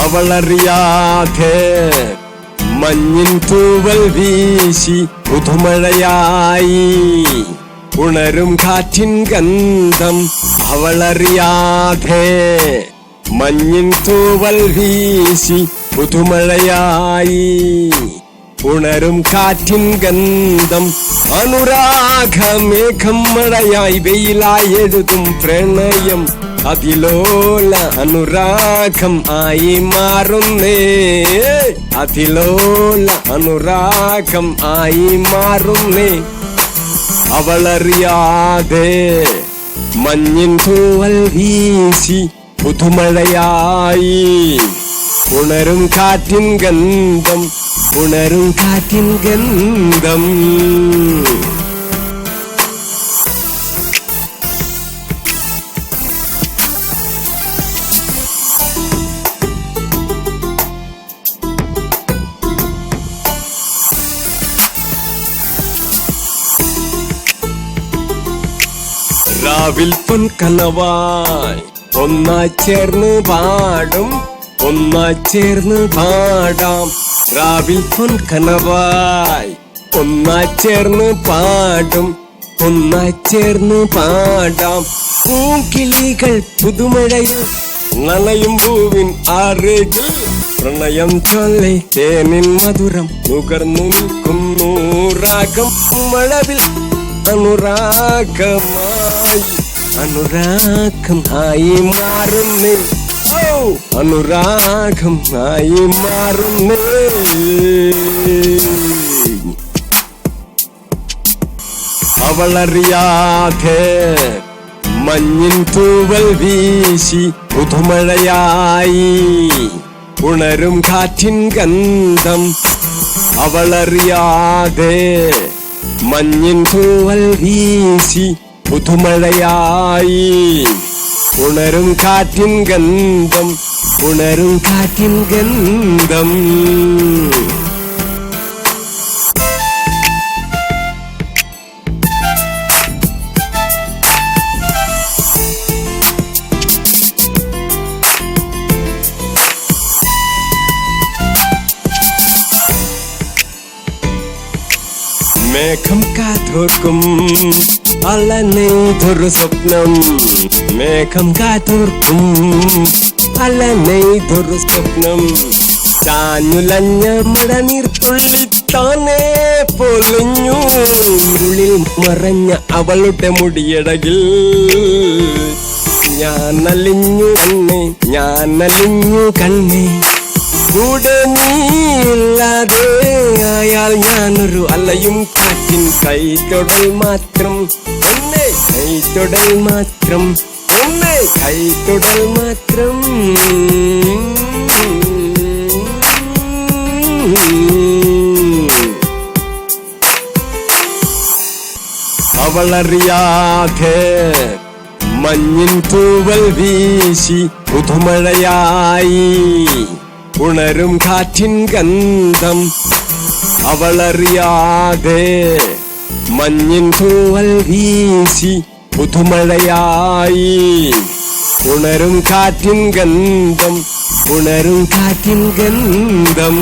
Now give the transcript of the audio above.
അവളറിയാതെ മഞ്ഞിൻ തൂവൽ വീശി പുതുമഴയായി ഉണരും കാറ്റിൻ ഗന്ധം. അവളറിയാതെ മഞ്ഞിൻ തൂവൽ വീശി പുതുമഴയായി ഉണരും കാറ്റിൻ ഗന്ധം. അനുരാഗമേഘം മഴയായി വെയിലായി എഴുതും പ്രണയം അതിലോല അനുരാഗം ആയി മാറുന്നേ. അതിലോല അനുരാഗം ആയി മാറുന്നേ. അവളറിയാതെ മഞ്ഞിൻ തൂവൽ വീശി പുതുമഴയായി ഉണരും കാറ്റിൻ ഗന്ധം. ഉണരും കാറ്റിൻ ഗന്ധം. രാവിൽ പൊൻകനവായി ഒന്നായി ചേർന്ന് പാടും. ഒന്നായി ചേർന്ന് പാടാം. രാവിൽ പൊൻകനവായി ഒന്നായി ചേർന്ന് പാടും. ഒന്നായി ചേർന്ന് പാടാം. പൂങ്കിളികൾ പുതുമഴയിൽ നനയും പൂവിൻ ആറുകൾ പ്രണയം ചൊല്ലി തേനിൻ മധുരം നുകർന്നു നിൽക്കുന്നു. രാഗം മഴവിൽ അനുരാഗമായി അനുരാഗമായി മാറുന്നേ. അനുരാഗമായി മാറുന്നേ. അവളറിയാതെ മഞ്ഞിൻ തൂവൽ വീശി പുതുമഴയായി ഉണരും കാറ്റിൻ ഗന്ധം. അവളറിയാതെ മഞ്ഞിൻ തൂവൽ വീശി പുതുമഴയായി ഉണരും കാറ്റിൻ ഗന്ധം. ഉണരും കാറ്റിൻ ഗന്ധം. മേഘം കാത്തോർക്കും അലനെയ്തൊരു സ്വപ്നം. മേഘം കാത്തോർക്കും അലനെയ്തൊരു സ്വപ്നം. താനുലഞ്ഞ മഴനീർത്തുള്ളി താനേ പൊലിഞ്ഞു. ഉള്ളിൽ മറഞ്ഞ അവളുടെ മുടിയടകിൽ ഞാനലിഞ്ഞു കണ്ണേ. ഞാനലിഞ്ഞു കണ്ണേ. കൂടെ നീയില്ലാതെ ആയാൽ ഞാനൊരു അലയും കാറ്റിൻ കൈത്തൊടൽ മാത്രം. എന്നെ കൈത്തൊടൽ മാത്രം. എന്നെ കൈത്തൊടൽ മാത്രം. അവളറിയാതെ മഞ്ഞിൻ തൂവൽ വീശി പുതുമഴയായി ഉണരും കാറ്റിൻ ഗന്ധം. അവളറിയാതെ മഞ്ഞിൻ തൂവൽ വീശി പുതുമഴയായി ഉണരും കാറ്റിൻ ഗന്ധം. ഉണരും കാറ്റിൻ ഗന്ധം.